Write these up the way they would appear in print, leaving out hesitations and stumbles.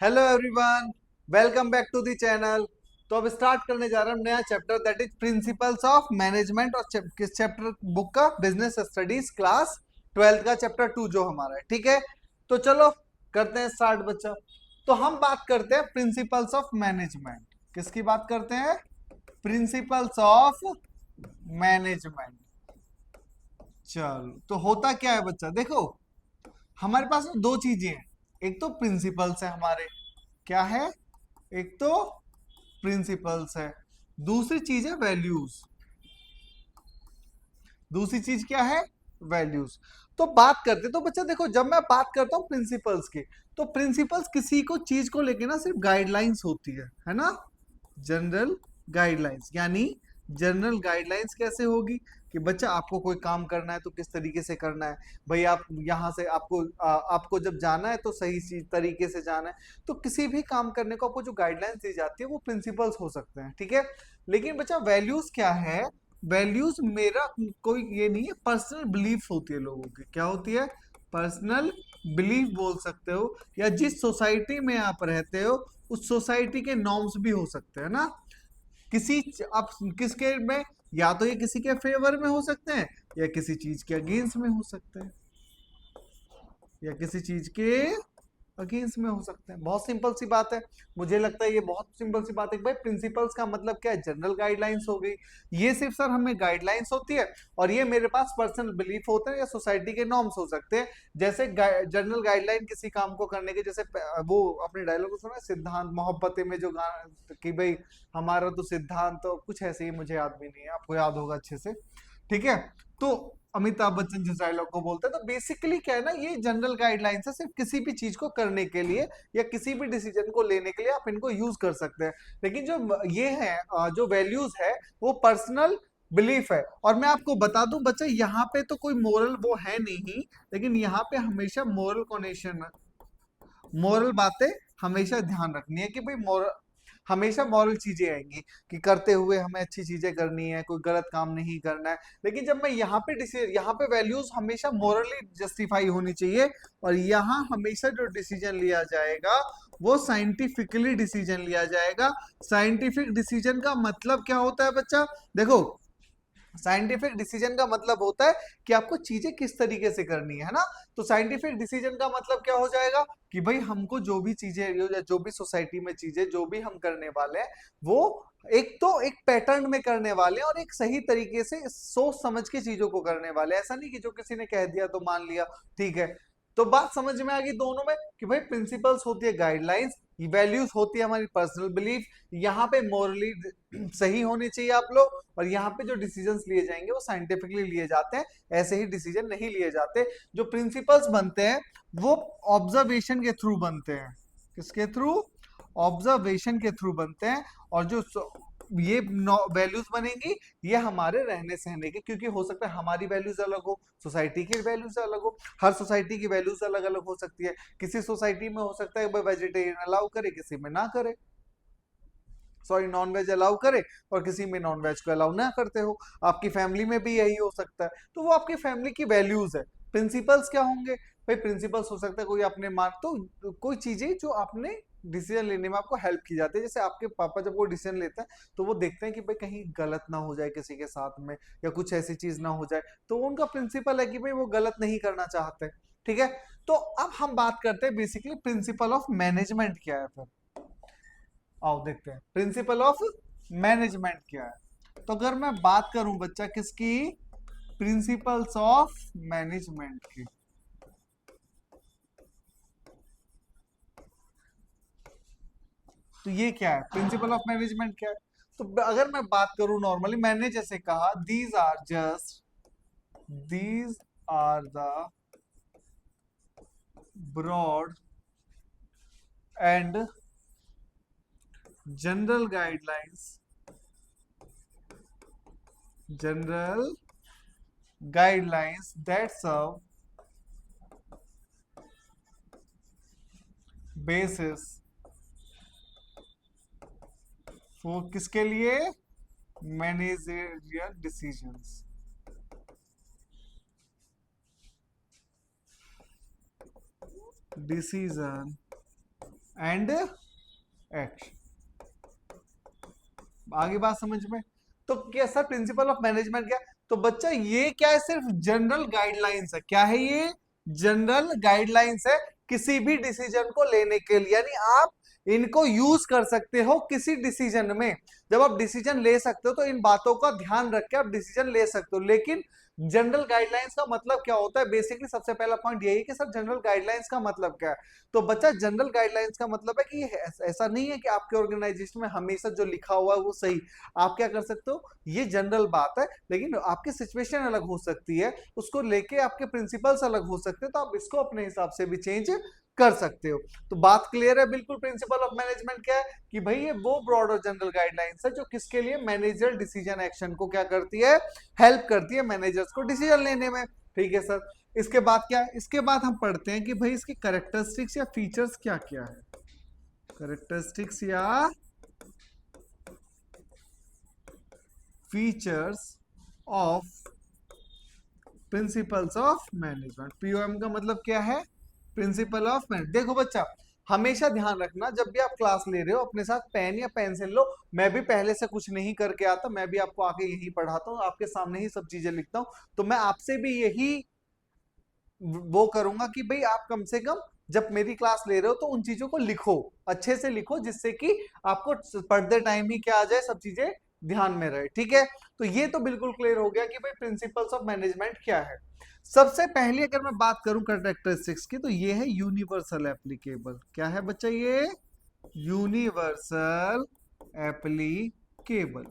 Hello everyone, welcome back to the channel. तो अब start करने जा रहा हूँ नया chapter that is principles of management और किस चैप्टर बुक का बिजनेस स्टडीज क्लास 12th का चैप्टर 2 जो हमारा है। ठीक है, तो चलो करते हैं स्टार्ट बच्चा। तो हम बात करते हैं प्रिंसिपल्स ऑफ मैनेजमेंट। किसकी बात करते हैं? Principles of management. चलो, तो होता क्या है बच्चा, देखो हमारे पास ना दो चीजें हैं। एक तो प्रिंसिपल्स है हमारे, क्या है? एक तो प्रिंसिपल्स है, दूसरी चीज है वैल्यूज। दूसरी चीज क्या है? वैल्यूज। तो बात करते तो बच्चा देखो, जब मैं बात करता हूँ प्रिंसिपल्स की, तो प्रिंसिपल्स किसी को चीज को लेके ना सिर्फ गाइडलाइंस होती है ना। जनरल गाइडलाइंस, यानी जनरल गाइडलाइंस कैसे होगी कि बच्चा आपको कोई काम करना है तो किस तरीके से करना है। भाई आप यहाँ से आपको जब जाना है तो सही चीज तरीके से जाना है। तो किसी भी काम करने को आपको जो गाइडलाइंस दी जाती है वो प्रिंसिपल्स हो सकते हैं। ठीक है, लेकिन बच्चा वैल्यूज क्या है? वैल्यूज मेरा कोई ये नहीं है, पर्सनल बिलीफ होती है लोगों की। क्या होती है? पर्सनल बिलीफ बोल सकते हो, या जिस सोसाइटी में आप रहते हो उस सोसाइटी के नॉर्म्स भी हो सकते हैं ना। आप किसके में, या तो ये किसी के फेवर में हो सकते हैं, या किसी चीज के अगेंस्ट में हो सकते हैं, या किसी चीज के अगेंस्ट में हो सकते हैं। बहुत सिंपल सी बात है। मुझे लगता है ये बहुत सिंपल सी बात है कि भाई प्रिंसिपल्स का मतलब क्या है? जनरल गाइडलाइंस हो गई। ये सिर्फ सर हमें गाइडलाइंस होती है, और ये मेरे पास पर्सनल बिलीफ होते हैं या सोसाइटी के नॉर्म्स हो सकते हैं। जैसे जनरल गाइडलाइन किसी काम को करने के, जैसे वो अपने डायलॉग को सुना है, सिद्धांत मोहब्बते में जो गाना कि भाई हमारा तो सिद्धांत, तो कुछ ऐसे ही, मुझे याद भी नहीं है, आपको याद होगा अच्छे से। ठीक है, तो अमिताभ बच्चन जिस डायलॉग को बोलते हैं, तो बेसिकली क्या है ना, ये जनरल गाइडलाइंस है सिर्फ किसी भी चीज को करने के लिए या किसी भी डिसीजन को लेने के लिए आप इनको यूज कर सकते हैं। लेकिन जो ये है जो वैल्यूज है वो पर्सनल बिलीफ है। और मैं आपको बता दूं बच्चे, यहाँ पे तो कोई मोरल वो है नहीं, लेकिन यहाँ पे हमेशा मोरल कॉनेक्शन, मोरल बातें हमेशा ध्यान रखनी है कि भाई मोरल, हमेशा मॉरल चीजें आएंगी कि करते हुए हमें अच्छी चीजें करनी है, कोई गलत काम नहीं करना है। लेकिन जब मैं यहाँ पे वैल्यूज हमेशा मोरली जस्टिफाई होनी चाहिए, और यहाँ हमेशा जो डिसीजन लिया जाएगा वो साइंटिफिकली डिसीजन लिया जाएगा। साइंटिफिक डिसीजन का मतलब क्या होता है बच्चा? देखो, साइंटिफिक डिसीजन का मतलब होता है कि आपको चीजें किस तरीके से करनी है ना। तो साइंटिफिक डिसीजन का मतलब क्या हो जाएगा कि भाई हमको जो भी चीजें या जो भी सोसाइटी में चीजें जो भी हम करने वाले हैं, वो एक तो एक पैटर्न में करने वाले हैं और एक सही तरीके से सोच समझ के चीजों को करने वाले हैं। ऐसा नहीं कि जो किसी ने कह दिया तो मान लिया। ठीक है, तो बात समझ में आ गई दोनों में कि भाई प्रिंसिपल्स होती है गाइडलाइंस, वैल्यूज होती है हमारी पर्सनल बिलीफ। यहाँ पे मोरली सही होनी चाहिए आप लोग, और यहाँ पे जो डिसीजंस लिए जाएंगे वो साइंटिफिकली लिए जाते हैं। ऐसे ही डिसीजन नहीं लिए जाते। जो प्रिंसिपल्स बनते हैं वो ऑब्जर्वेशन के थ्रू बनते हैं। किसके थ्रू? ऑब्जर्वेशन के थ्रू बनते हैं। और जो ये वैल्यूज बनेंगी, ये हमारे रहने सहने के, क्योंकि हो सकता है हमारी वैल्यूज अलग हो, सोसाइटी की वैल्यूज अलग हो। हर सोसाइटी की वैल्यूज अलग अलग हो सकती है। किसी सोसाइटी में हो सकता है वेजिटेरियन अलाउ करे, किसी में ना करे, सॉरी नॉन वेज अलाउ करे, और किसी में नॉन वेज को अलाउ ना करते हो। आपकी फैमिली में भी यही हो सकता है। तो वो आपकी फैमिली की वैल्यूज है। प्रिंसिपल्स क्या होंगे? भाई प्रिंसिपल्स हो सकता है कोई अपने मान तो कोई चीजें जो आपने डिसीजन लेने में आपको हेल्प की जाती है। जैसे आपके पापा जब वो डिसीजन लेते हैं तो वो देखते हैं कि भाई कहीं गलत ना हो जाए किसी के साथ में, या कुछ ऐसी चीज ना हो जाए, तो उनका प्रिंसिपल है कि भाई वो गलत नहीं करना चाहते। ठीक है, तो अब हम बात करते हैं बेसिकली प्रिंसिपल ऑफ मैनेजमेंट क्या है फिर। आओ देखते हैं प्रिंसिपल ऑफ मैनेजमेंट क्या है। तो अगर मैं बात करूं बच्चा किसकी, प्रिंसिपल्स ऑफ मैनेजमेंट की, तो ये क्या है? प्रिंसिपल ऑफ मैनेजमेंट क्या है? तो अगर मैं बात करूं नॉर्मली, मैंने जैसे कहा these are the broad and general guidelines, general guidelines that serve basis for किसके लिए? Managerial decisions. Decision and action. आगे बात समझ में? तो क्या सर प्रिंसिपल ऑफ मैनेजमेंट क्या? तो बच्चा ये क्या है? सिर्फ जनरल गाइडलाइंस है। क्या है ये? जनरल गाइडलाइंस है किसी भी डिसीजन को लेने के लिए, यानी आप इनको यूज कर सकते हो किसी डिसीजन में। जब आप डिसीजन ले सकते हो तो इन बातों का ध्यान रख के आप डिसीजन ले सकते हो। लेकिन जनरल गाइडलाइंस का मतलब क्या होता है? बेसिकली सबसे पहला पॉइंट यही है कि सर जनरल गाइडलाइंस का मतलब क्या है। तो बच्चा जनरल गाइडलाइंस का मतलब है कि ऐसा नहीं है कि आपके ऑर्गेनाइजेशन में हमेशा जो लिखा हुआ है वो सही। आप क्या कर सकते हो, ये जनरल बात है, लेकिन आपकी सिचुएशन अलग हो सकती है, उसको लेके आपके प्रिंसिपल्स अलग हो सकते हैं, तो आप इसको अपने हिसाब से भी चेंज कर सकते हो। तो बात क्लियर है बिल्कुल। प्रिंसिपल ऑफ मैनेजमेंट क्या है कि भाई ये वो ब्रॉड और जनरल गाइडलाइंस है जो किसके लिए? मैनेजर डिसीजन एक्शन को क्या करती है? हेल्प करती है मैनेजर्स को डिसीजन लेने में। ठीक है सर। इसके बाद क्या? इसके बाद हम पढ़ते हैं कि भाई इसकी कैरेक्टरिस्टिक्स या फीचर्स क्या क्या है। कैरेक्टरिस्टिक्स या features of principles of management. POM का मतलब क्या है? Principle of management. देखो बच्चा, हमेशा ध्यान रखना जब भी आप क्लास ले रहे हो अपने साथ पेन या पेंसिल लो। मैं भी पहले से कुछ नहीं करके आता, मैं भी आपको आके यही पढ़ाता हूँ, आपके सामने ही सब चीजें लिखता हूँ। तो मैं आपसे भी यही वो करूंगा कि भाई आप कम से कम जब मेरी क्लास ले रहे हो तो उन चीजों को लिखो, अच्छे से लिखो, जिससे कि आपको पढ़ते टाइम ही क्या आ जाए, सब चीजें ध्यान में रहे। ठीक है। तो ये तो बिल्कुल क्लियर हो गया कि भाई प्रिंसिपल्स ऑफ मैनेजमेंट क्या है। सबसे पहले अगर मैं बात करूं कैरेक्टरिस्टिक्स की, तो ये है यूनिवर्सल एप्लीकेबल। क्या है बच्चा? ये यूनिवर्सल एप्लीकेबल।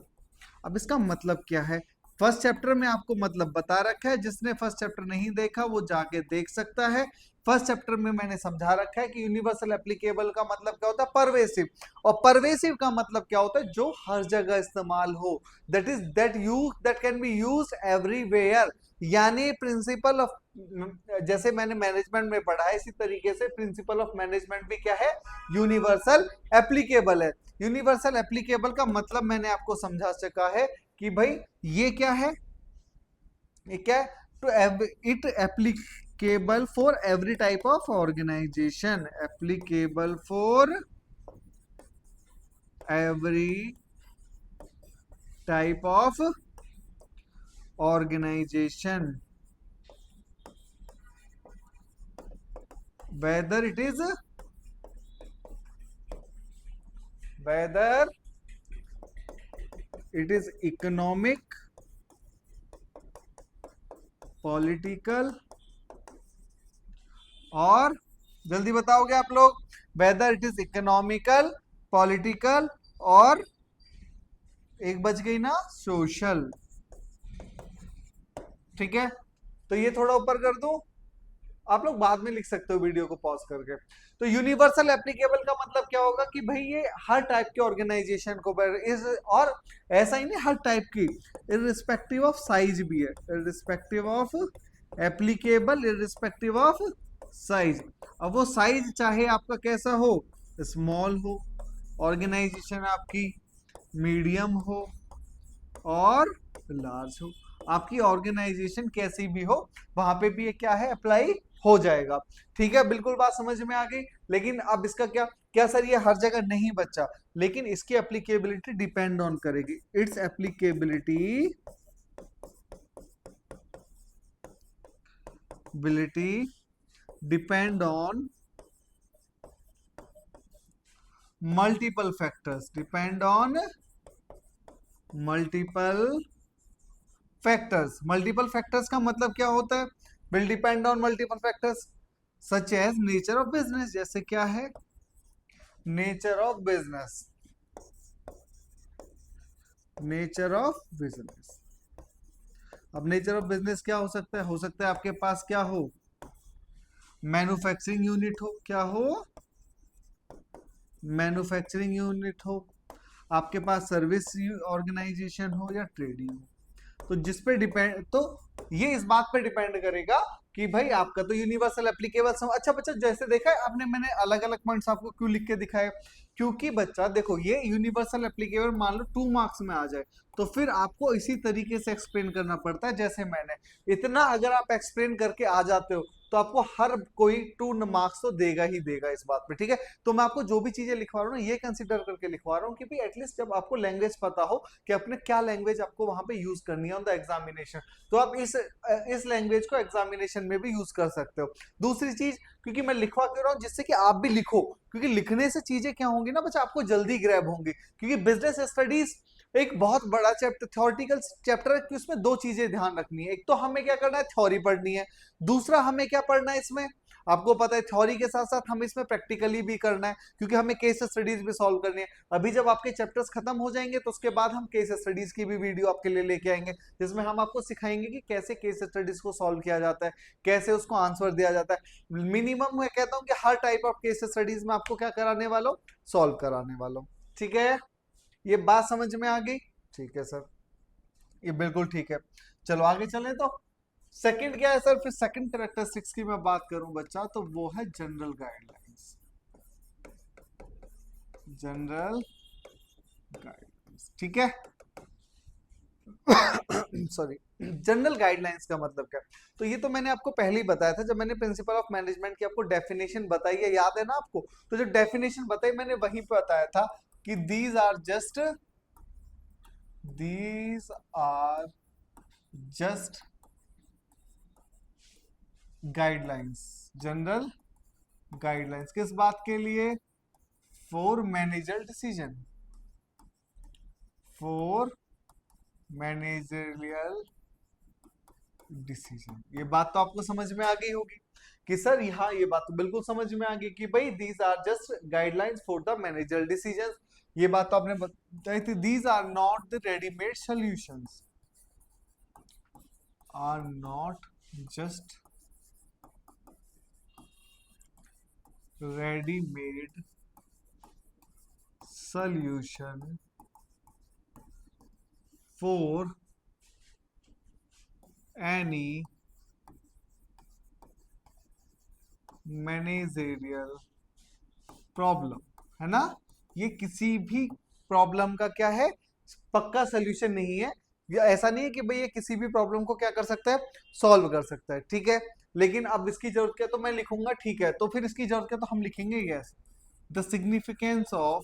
अब इसका मतलब क्या है? फर्स्ट चैप्टर में आपको मतलब बता रखा है, जिसने फर्स्ट चैप्टर नहीं देखा वो जाके देख सकता है। फर्स्ट चैप्टर में मैंने समझा रखा है कि यूनिवर्सल एप्लीकेबल का मतलब क्या होता है? परवेसिव। और परवेसिव का मतलब क्या होता है? जो हर जगह इस्तेमाल हो। That is that can be use everywhere. यानी प्रिंसिपल ऑफ, जैसे मैंने मैनेजमेंट में पढ़ा है, इसी तरीके से प्रिंसिपल ऑफ मैनेजमेंट भी क्या है? यूनिवर्सल एप्लीकेबल है। यूनिवर्सल एप्लीकेबल का मतलब मैंने आपको समझा चुका है कि भाई ये क्या है? ये क्या है? To it applicable for every type of organization. Applicable for every type of organization, whether it is whether it is economic, political, और जल्दी बताओगे आप लोग, whether it is economical, political, और एक बच गई ना, सोशल। ठीक है। तो ये थोड़ा ऊपर कर दूं, आप लोग बाद में लिख सकते हो वीडियो को पॉज करके। तो यूनिवर्सल एप्लीकेबल का मतलब क्या होगा कि भाई ये हर टाइप के ऑर्गेनाइजेशन को इस, और ऐसा ही नहीं, हर टाइप की, इररिस्पेक्टिव ऑफ साइज भी है, irrespective of applicable, irrespective of size. अब वो साइज चाहे आपका कैसा हो, स्मॉल हो, ऑर्गेनाइजेशन आपकी मीडियम हो, और लार्ज हो, आपकी ऑर्गेनाइजेशन कैसी भी हो, वहां पे भी ये क्या है? अप्लाई हो जाएगा। ठीक है, बिल्कुल बात समझ में आ गई। लेकिन अब इसका क्या क्या सर, ये हर जगह नहीं बच्चा, लेकिन इसकी एप्लीकेबिलिटी डिपेंड ऑन करेगी, its applicability depend on multiple factors, depend on multiple factors. Multiple factors का मतलब क्या होता है? Will depend on multiple factors such as nature of business. जैसे क्या है? Nature of business, nature of business. अब नेचर ऑफ बिजनेस क्या हो सकता है? हो सकता है आपके पास क्या हो? मैन्युफैक्चरिंग यूनिट हो। क्या हो? मैन्युफैक्चरिंग यूनिट हो। आपके पास सर्विस ऑर्गेनाइजेशन हो या ट्रेडिंग हो। तो जिस पे डिपेंड, तो ये इस बात पे डिपेंड करेगा कि भाई आपका तो यूनिवर्सल एप्लीकेबल अच्छा बच्चा, जैसे देखा है आपने, मैंने अलग अलग पॉइंट्स आपको क्यों लिख के दिखाए? क्योंकि बच्चा देखो, ये यूनिवर्सल एप्लीकेबल मान लो 2 मार्क्स में आ जाए, तो फिर आपको इसी तरीके से एक्सप्लेन करना पड़ता है जैसे मैंने। इतना अगर आप एक्सप्लेन करके आ जाते हो तो आपको हर कोई 2 मार्क्स तो देगा ही देगा इस बात पे, ठीक है। तो मैं आपको जो भी चीजें लिखवा रहा हूँ ना, ये कंसिडर करके लिखवा रहा हूँ कि भाई एटलीस्ट जब आपको लैंग्वेज पता हो कि अपने क्या लैंग्वेज आपको वहां पे यूज करनी है ऑन द एग्जामिनेशन, तो आप इस लैंग्वेज को एग्जामिनेशन में भी यूज कर सकते हो। दूसरी चीज, क्योंकि मैं लिखवा क्यों रहा हूँ, जिससे कि आप भी लिखो, क्योंकि लिखने से चीजें क्या होंगी ना बच्चा, आपको जल्दी ग्रैब होंगी। क्योंकि बिजनेस स्टडीज एक बहुत बड़ा चैप्टर, थ्योरेटिकल चैप्टर है कि उसमें 2 चीजें ध्यान रखनी है। एक तो हमें क्या करना है, थ्योरी पढ़नी है। दूसरा हमें क्या पढ़ना है इसमें, आपको पता है थ्योरी के साथ साथ हमें इसमें प्रैक्टिकली भी करना है, क्योंकि हमें केस स्टडीज भी सॉल्व करनी है। अभी जब आपके चैप्टर्स खत्म हो जाएंगे तो उसके बाद हम केस स्टडीज की भी वीडियो आपके लिए लेके आएंगे, जिसमें हम आपको सिखाएंगे कि कैसे केस स्टडीज को सॉल्व किया जाता है, कैसे उसको आंसर दिया जाता है। मिनिमम मैं कहता हूँ कि हर टाइप ऑफ केस स्टडीज में आपको क्या कराने वाला हूँ, सॉल्व कराने वाला हूँ। ठीक है, ये बात समझ में आ गई? ठीक है सर, ये बिल्कुल ठीक है। चलो आगे चलें। तो सेकंड क्या है सर, फिर सेकंड कैरेक्टरिस्टिक्स की मैं बात करूं बच्चा, तो वो है जनरल गाइडलाइंस। जनरल गाइडलाइंस, ठीक है। सॉरी, जनरल गाइडलाइंस का मतलब क्या? तो ये तो मैंने आपको पहले ही बताया था जब मैंने प्रिंसिपल ऑफ मैनेजमेंट की आपको डेफिनेशन बताई है, याद है ना आपको? तो जो डेफिनेशन बताई मैंने वहीं पे बताया था कि these are just guidelines, general guidelines किस बात के लिए? For manager decision, for managerial decision. ये बात तो आपको समझ में आ गई होगी कि सर यहाँ ये बात तो बिल्कुल समझ में आ गई कि भाई these are just guidelines for the managerial decision. ये बात तो आपने बताई थी। These are not the readymade solutions, are not just readymade solution for any managerial problem, है ना। ये किसी भी प्रॉब्लम का क्या है, पक्का सोल्यूशन नहीं है। ये ऐसा नहीं है कि भाई ये किसी भी प्रॉब्लम को क्या कर सकता है, सॉल्व कर सकता है, ठीक है। लेकिन अब इसकी जरूरत क्या, तो मैं लिखूंगा, ठीक है। तो फिर इसकी जरूरत क्या, तो हम लिखेंगे yes, the significance of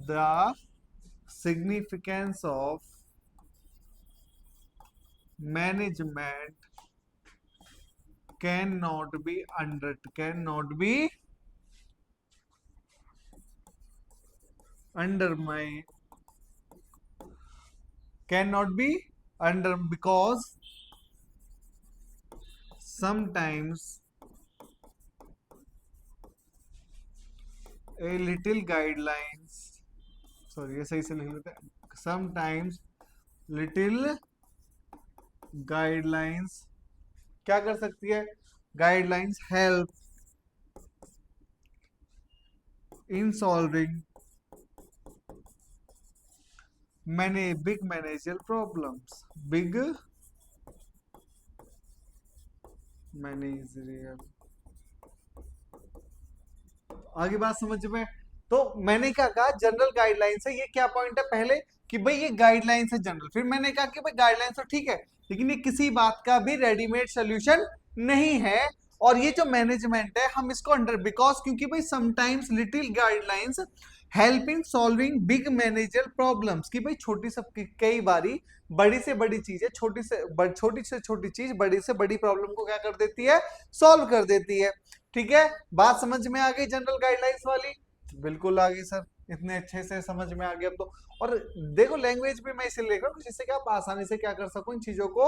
the significance of management cannot be undermined, cannot be under, because sometimes a little guidelines, sorry ये सही से लिख लेते हैं, समटाइम्स लिटिल गाइडलाइंस क्या कर सकती है, guidelines help in solving many big managerial problems, big managerial. आगे बात समझ में? तो मैंने क्या कहा, जनरल गाइडलाइंस है। ये क्या पॉइंट है पहले, कि भाई ये गाइडलाइंस है जनरल। फिर मैंने कहा कि भाई गाइडलाइंस तो ठीक है, लेकिन ये किसी बात का भी रेडीमेड सोल्यूशन नहीं है। और ये जो मैनेजमेंट है हम इसको अंडर, बिकॉज क्योंकि भाई sometimes little guidelines help in solving big manager problems, कि भाई छोटी सब कई बारी बड़ी से बड़ी चीज है, छोटी से छोटी चीज बड़ी से बड़ी प्रॉब्लम को क्या कर देती है, सॉल्व कर देती है। ठीक है, बात समझ में आ गई जनरल गाइडलाइंस वाली? बिल्कुल आ गई सर, इतने अच्छे से समझ में आ गया अब तो। और देखो लैंग्वेज भी मैं इसे लिख रहा हूँ जिससे कि आप आसानी से क्या कर सको, इन चीजों को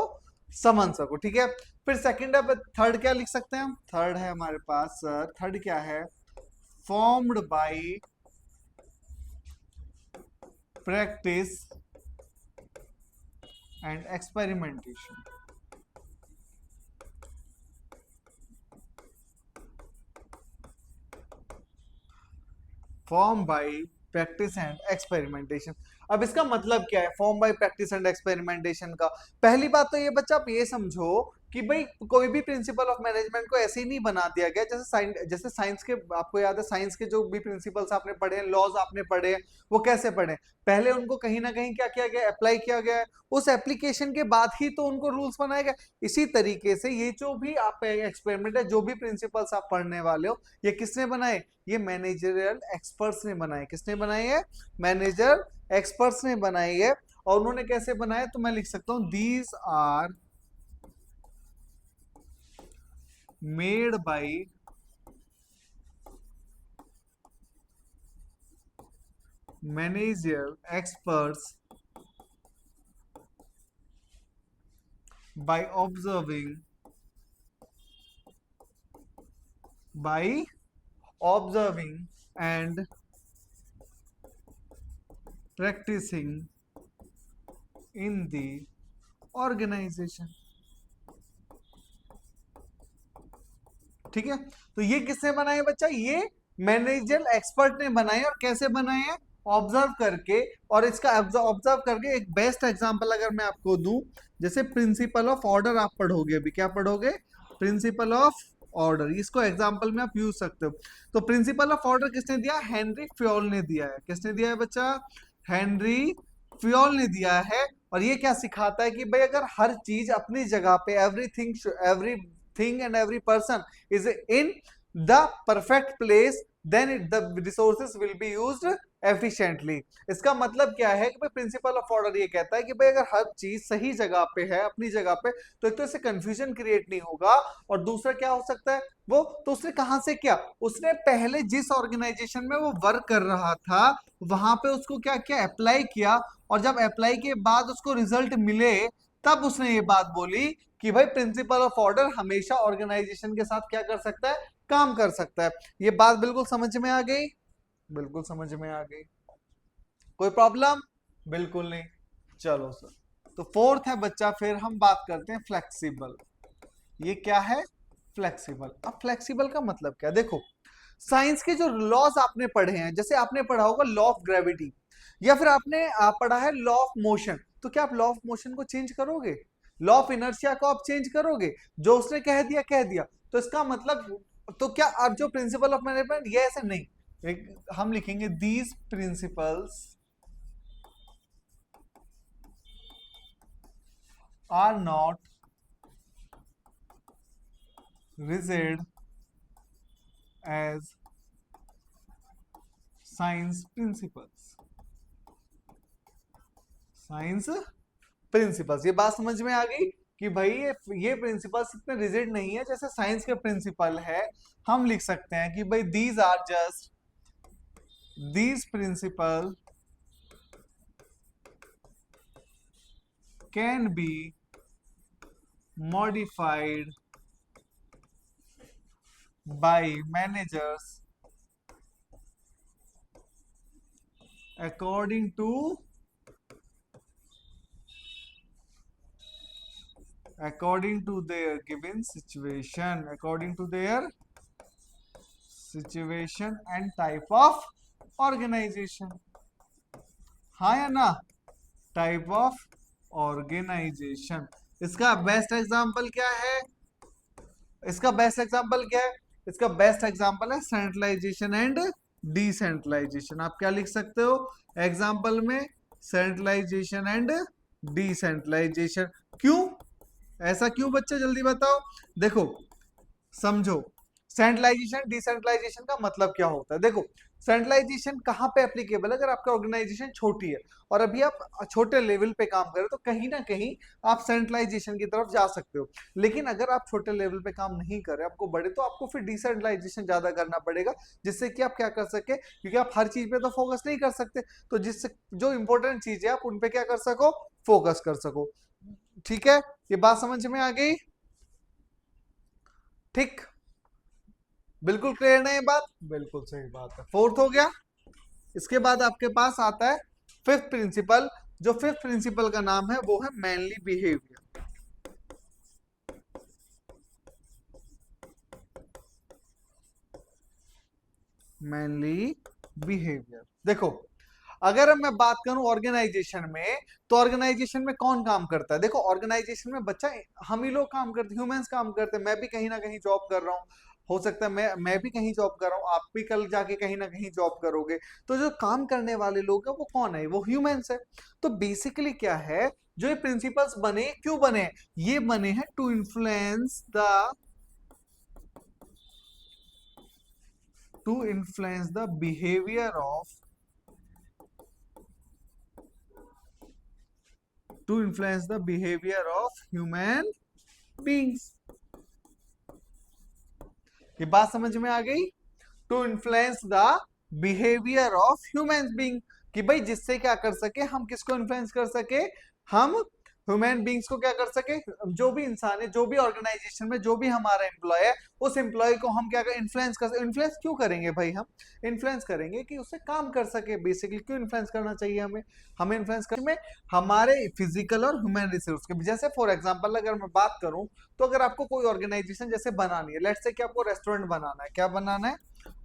समझ सको, ठीक है। फिर सेकंड है, थर्ड क्या लिख सकते हैं हम? थर्ड है हमारे पास सर, थर्ड क्या है, formed by practice and experimentation. Form by practice and experimentation. अब इसका मतलब क्या है form by practice and experimentation का? पहली बात तो ये बच्चा आप ये समझो कि भाई कोई भी प्रिंसिपल ऑफ मैनेजमेंट को ऐसे ही नहीं बना दिया गया जैसे साइंस के, आपको याद है साइंस के जो भी प्रिंसिपल्स आपने पढ़े हैं, लॉज आपने पढ़े हैं, वो कैसे पढ़े? पहले उनको कहीं ना कहीं क्या किया गया, अप्लाई किया गया है, उस एप्लीकेशन के बाद ही तो उनको रूल्स बनाए गए। इसी तरीके से ये जो भी आप एक्सपेरिमेंट है, जो भी प्रिंसिपल्स आप पढ़ने वाले हो, ये किसने बनाए? ये मैनेजरियल एक्सपर्ट्स ने बनाए। किसने बनाए है? मैनेजर एक्सपर्ट्स ने बनाई है। और उन्होंने कैसे बनाया? तो मैं लिख सकता हूं these are made by manager experts by observing and practicing in the organization। ठीक है, तो ये किसने बनाए बच्चा? ये मैनेजर एक्सपर्ट ने बनाए। और कैसे बनाए हैं? ऑब्जर्व करके। और इसका ऑब्जर्व करके एक बेस्ट एग्जांपल अगर मैं आपको दूं, जैसे प्रिंसिपल ऑफ ऑर्डर आप पढ़ोगे, अभी क्या पढ़ोगे? Principle of order. इसको एग्जांपल में आप यूज सकते हो। तो प्रिंसिपल ऑफ ऑर्डर किसने दिया? हेनरी फ्योल ने दिया है। किसने दिया है बच्चा? हेनरी फ्योल ने दिया है। और ये क्या सिखाता है कि भाई अगर हर चीज अपनी जगह पे, everything and every person is in the perfect place, then the resources will be used efficiently। इसका मतलब क्या है कि भाई प्रिंसिपल ऑफ ऑर्डर ये कहता है कि भाई अगर हर चीज सही जगह पे है, अपनी जगह पे, तो एक तो इससे कंफ्यूजन क्रिएट नहीं होगा। और दूसरा क्या हो सकता है? वो तो उसने कहां से किया? उसने पहले जिस ऑर्गेनाइजेशन में वो वर्क कर रहा था, वहां पे उसको क्या किया? अप्लाई किया। और जब अप्लाई के बाद उसको रिजल्ट मिले, तब उसने ये बात बोली कि भाई प्रिंसिपल ऑफ ऑर्डर हमेशा ऑर्गेनाइजेशन के साथ क्या कर सकता है? काम कर सकता है। ये बात बिल्कुल समझ में आ गई? बिल्कुल समझ में आ गई। कोई प्रॉब्लम? बिल्कुल नहीं। चलो सर, तो फोर्थ है बच्चा, फिर हम बात करते हैं फ्लेक्सिबल। ये क्या है? फ्लेक्सिबल। अब फ्लेक्सिबल का मतलब क्या? देखो, साइंस के जो लॉज आपने पढ़े हैं, जैसे आपने पढ़ा होगा लॉ ऑफ ग्रेविटी, या फिर आपने पढ़ा है लॉ ऑफ मोशन, तो क्या आप लॉ ऑफ मोशन को चेंज करोगे? लॉ ऑफ इनर्शिया को आप चेंज करोगे? जो उसने कह दिया कह दिया। तो इसका मतलब, तो क्या आप जो प्रिंसिपल ऑफ मैनेजमेंट, ये ऐसे नहीं, हम लिखेंगे these principles are not rigid as science principles. Science principles, ये बात समझ में आ गई कि भाई ये प्रिंसिपल्स इतने रिजिड नहीं है जैसे साइंस के प्रिंसिपल है। हम लिख सकते हैं कि भाई these are just, these principle can be modified by managers according to their given situation, according to their situation and type of organization। हाँ या ना? Type of organization. इसका बेस्ट एग्जांपल क्या है? इसका बेस्ट एग्जांपल क्या है? इसका बेस्ट एग्जांपल है सेंट्रलाइजेशन एंड डिसेंट्रलाइजेशन। आप क्या लिख सकते हो एग्जांपल में? Centralization and decentralization. क्यों? ऐसा क्यों बच्चे, जल्दी बताओ। देखो, समझो, सेंट्रलाइजेशन डिसेंट्रलाइजेशन का मतलब क्या होता है। देखो, सेंट्रलाइजेशन कहाँ पे एप्लीकेबल है? अगर आपका ऑर्गेनाइजेशन छोटी है और अभी आप छोटे लेवल पे काम कर रहे हो, तो कहीं ना कहीं आप सेंट्रलाइजेशन की तरफ जा सकते हो। लेकिन अगर आप छोटे लेवल पे काम नहीं कर रहे, आपको बड़े, तो आपको फिर डिसेंट्रलाइजेशन ज्यादा करना पड़ेगा, जिससे कि आप क्या कर सके, क्योंकि आप हर चीज पे तो फोकस नहीं कर सकते, तो जिससे जो इंपॉर्टेंट चीज है आप उन पे क्या कर सको, फोकस कर सको। ठीक है, ये बात समझ में आ गई? ठीक, बिल्कुल क्लियर नहीं बात? बिल्कुल सही बात है। फोर्थ हो गया। इसके बाद आपके पास आता है फिफ्थ प्रिंसिपल। जो फिफ्थ प्रिंसिपल का नाम है वो है मैनली बिहेवियर। Mainly behaviour. देखो, अगर अब मैं बात करूं ऑर्गेनाइजेशन में, तो ऑर्गेनाइजेशन में कौन काम करता है? देखो ऑर्गेनाइजेशन में बच्चा हम ही लोग काम करते हैं, ह्यूमंस काम करते हैं। मैं भी कहीं ना कहीं जॉब कर रहा हूँ, हो सकता है मैं भी कहीं जॉब कर रहा हूँ, आप भी कल जाके कहीं ना कहीं जॉब करोगे। तो जो काम करने वाले लोग हैं वो कौन है? वो ह्यूमंस है। तो बेसिकली क्या है, जो ये प्रिंसिपल्स बने क्यों बने? ये बने हैं to influence the behaviour of human beings. ये बात समझ में आ गई? To influence the behaviour of human being, कि भाई जिससे क्या कर सके, हम किसको इन्फ्लुएंस कर सके? हम ह्यूमन बींग्स को क्या कर सके? जो भी इंसान है, जो भी ऑर्गेनाइजेशन में जो भी हमारा एम्प्लॉय है, उस एम्प्लॉय को हम क्या कर इन्फ्लुएंस कर सके। इन्फ्लुएंस क्यों करेंगे भाई? हम इन्फ्लुएंस करेंगे कि उससे काम कर सके। बेसिकली क्यों इन्फ्लुएंस करना चाहिए हमें? हमें इन्फ्लुएंस कर में हमारे फिजिकल और ह्यूमन रिसोर्स के, जैसे फॉर एग्जांपल अगर मैं बात करूं, तो अगर आपको कोई ऑर्गेनाइजेशन जैसे बनानी है, लेट्स से कि आपको रेस्टोरेंट बनाना है। क्या बनाना है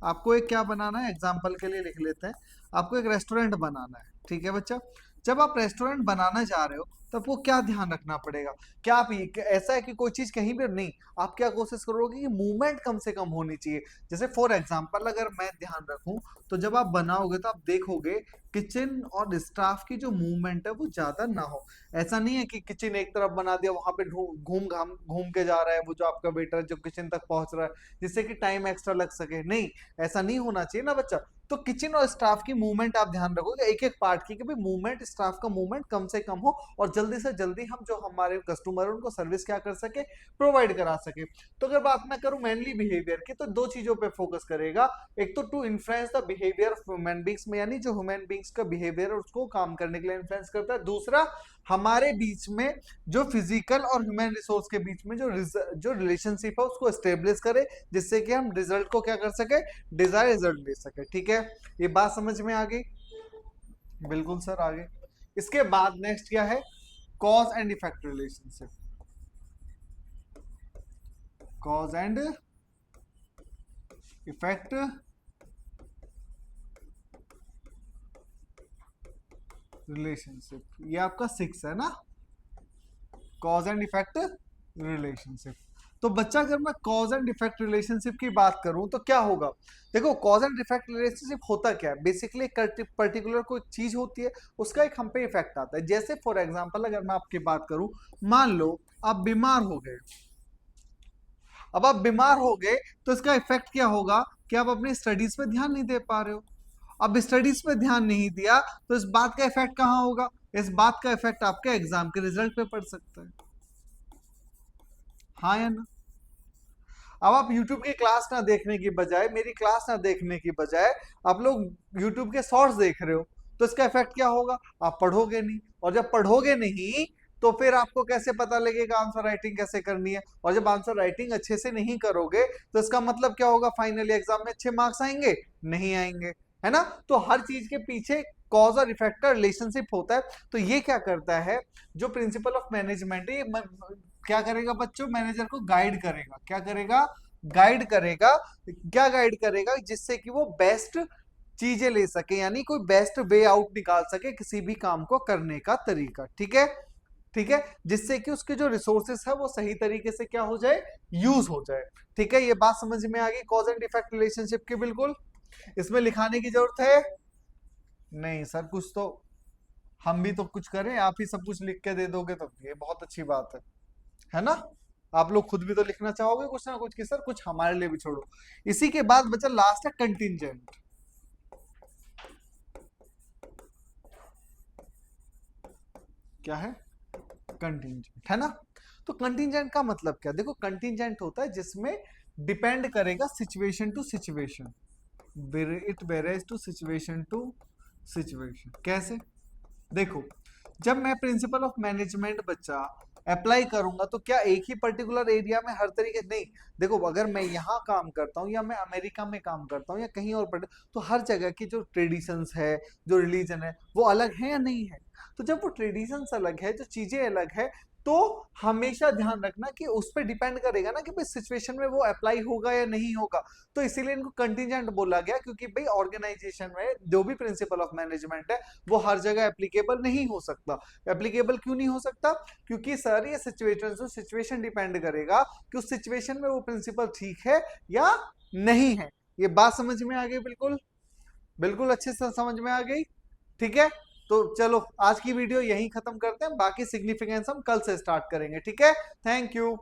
आपको? एक क्या बनाना है, एग्जाम्पल के लिए लिख लेते हैं। आपको एक रेस्टोरेंट बनाना है, ठीक है बच्चा। जब आप रेस्टोरेंट बनाना जा रहे हो, तो आपको क्या ध्यान रखना पड़ेगा? क्या आप ऐसा है कि कोई चीज कहीं भी नहीं, आप क्या कोशिश करोगे कि मूवमेंट कम से कम होनी चाहिए। जैसे फॉर एग्जांपल अगर मैं ध्यान रखूं, तो जब आप बनाओगे तो आप देखोगे किचन और स्टाफ की जो मूवमेंट है वो ज्यादा ना हो। ऐसा नहीं है कि किचन एक तरफ बना दिया, वहां पे घूम घाम घूम के जा रहा है वो जो आपका वेटर जो किचन तक पहुंच रहा है, जिससे कि टाइम एक्स्ट्रा लग सके। नहीं, ऐसा नहीं होना चाहिए ना बच्चा। तो किचन और स्टाफ की मूवमेंट आप ध्यान रखोगे, एक एक पार्ट की, कि भाई मूवमेंट, स्टाफ का मूवमेंट कम से कम हो, और जल्दी से जल्दी हम जो हमारे कस्टमर है उनको सर्विस क्या कर सके, प्रोवाइड करा सके। तो अगर बात मैं करूं मेनली बिहेवियर की, तो दो चीजों पे फोकस करेगा। एक तो to influence the behaviour of human beings में, यानी जो ह्यूमन बींग्स का बिहेवियर है उसको काम करने के लिए इन्फ्लुएंस करता है। दूसरा, हमारे बीच में जो फिजिकल और ह्यूमन रिसोर्स के बीच में जो रिलेशनशिप है उसको स्टेब्लिश करे, जिससे कि हम रिजल्ट को क्या कर सके, डिजायर रिजल्ट ले सके। ठीक है, ये बात समझ में आ गई? बिल्कुल सर, आगे इसके बाद नेक्स्ट क्या है? Cause and effect relationship. Cause and effect relationship, ये आपका 6 है ना, कॉज एंड इफेक्ट रिलेशनशिप। तो बच्चा अगर मैं कॉज एंड इफेक्ट रिलेशनशिप की बात करूं तो क्या होगा? देखो कॉज एंड इफेक्ट रिलेशनशिप होता क्या है? बेसिकली पर्टिकुलर कोई चीज होती है, उसका एक हम पे इफेक्ट आता है। जैसे फॉर एग्जांपल अगर मैं आपकी बात करूं, मान लो आप बीमार हो गए। अब आप बीमार हो गए तो इसका इफेक्ट क्या होगा कि आप अपनी स्टडीज पे ध्यान नहीं दे पा रहे हो। अब स्टडीज पे ध्यान नहीं दिया तो इस बात का इफेक्ट कहाँ होगा? इस बात का इफेक्ट आपके एग्जाम के रिजल्ट पे पड़ सकता है। हाँ या ना? अब आप YouTube की क्लास ना देखने की बजाय, मेरी क्लास ना देखने की बजाय, आप लोग YouTube के शॉर्ट्स देख रहे हो, तो इसका इफेक्ट क्या होगा? आप पढ़ोगे नहीं, और जब पढ़ोगे नहीं तो फिर आपको कैसे पता लगेगा आंसर राइटिंग कैसे करनी है? और जब आंसर राइटिंग अच्छे से नहीं करोगे तो इसका मतलब क्या होगा? फाइनली एग्जाम में अच्छे मार्क्स आएंगे? नहीं आएंगे, है ना? तो हर चीज के पीछे कॉज और इफेक्ट का रिलेशनशिप होता है। तो ये क्या करता है, जो प्रिंसिपल ऑफ मैनेजमेंट है, ये क्या करेगा बच्चों? मैनेजर को गाइड करेगा। क्या करेगा? गाइड करेगा। क्या गाइड करेगा? जिससे कि वो बेस्ट चीजें ले सके, यानी कोई बेस्ट वे आउट निकाल सके किसी भी काम को करने का तरीका। ठीक है, ठीक है, जिससे कि उसके जो रिसोर्सेस है वो सही तरीके से क्या हो जाए, यूज हो जाए। ठीक है, ये बात समझ में आ गई कॉज एंड इफेक्ट रिलेशनशिप की? बिल्कुल। इसमें लिखाने की जरूरत है? नहीं सर, कुछ तो हम भी तो कुछ करें, आप ही सब कुछ लिख के दे दोगे तो ये बहुत अच्छी बात है ना? आप लोग खुद भी तो लिखना चाहोगे कुछ ना कुछ, कि सर कुछ हमारे लिए भी छोड़ो। इसी के बाद बचा लास्ट है कंटिंजेंट। क्या है? कंटिंजेंट, है ना? तो कंटिंजेंट का मतलब क्या? देखो कंटिंजेंट होता है जिसमें डिपेंड करेगा situation to situation, it varies to situation. कैसे? देखो, जब मैं प्रिंसिपल ऑफ मैनेजमेंट बच्चा अप्लाई करूंगा तो क्या एक ही पर्टिकुलर एरिया में हर तरीके नहीं। देखो अगर मैं यहाँ काम करता हूँ या मैं अमेरिका में काम करता हूँ या कहीं और पर, तो हर जगह की जो ट्रेडिशंस है, जो रिलीजन है, वो अलग है या नहीं है? तो जब वो ट्रेडिशंस अलग है, जो चीजें अलग है, तो हमेशा ध्यान रखना कि उस पर डिपेंड करेगा ना कि भाई सिचुएशन में वो अप्लाई होगा या नहीं होगा। तो इसीलिए इनको कंटीजेंट बोला गया, क्योंकि भाई ऑर्गेनाइजेशन में जो भी प्रिंसिपल ऑफ मैनेजमेंट है वो हर जगह एप्लीकेबल नहीं हो सकता। एप्लीकेबल क्यों नहीं हो सकता? क्योंकि सर ये सिचुएशन डिपेंड करेगा कि उस सिचुएशन में वो प्रिंसिपल ठीक है या नहीं है। ये बात समझ में आ गई? बिल्कुल बिल्कुल अच्छे से समझ में आ गई। ठीक है, तो चलो आज की वीडियो यहीं खत्म करते हैं, बाकी सिग्निफिकेंस हम कल से स्टार्ट करेंगे। ठीक है, थैंक यू।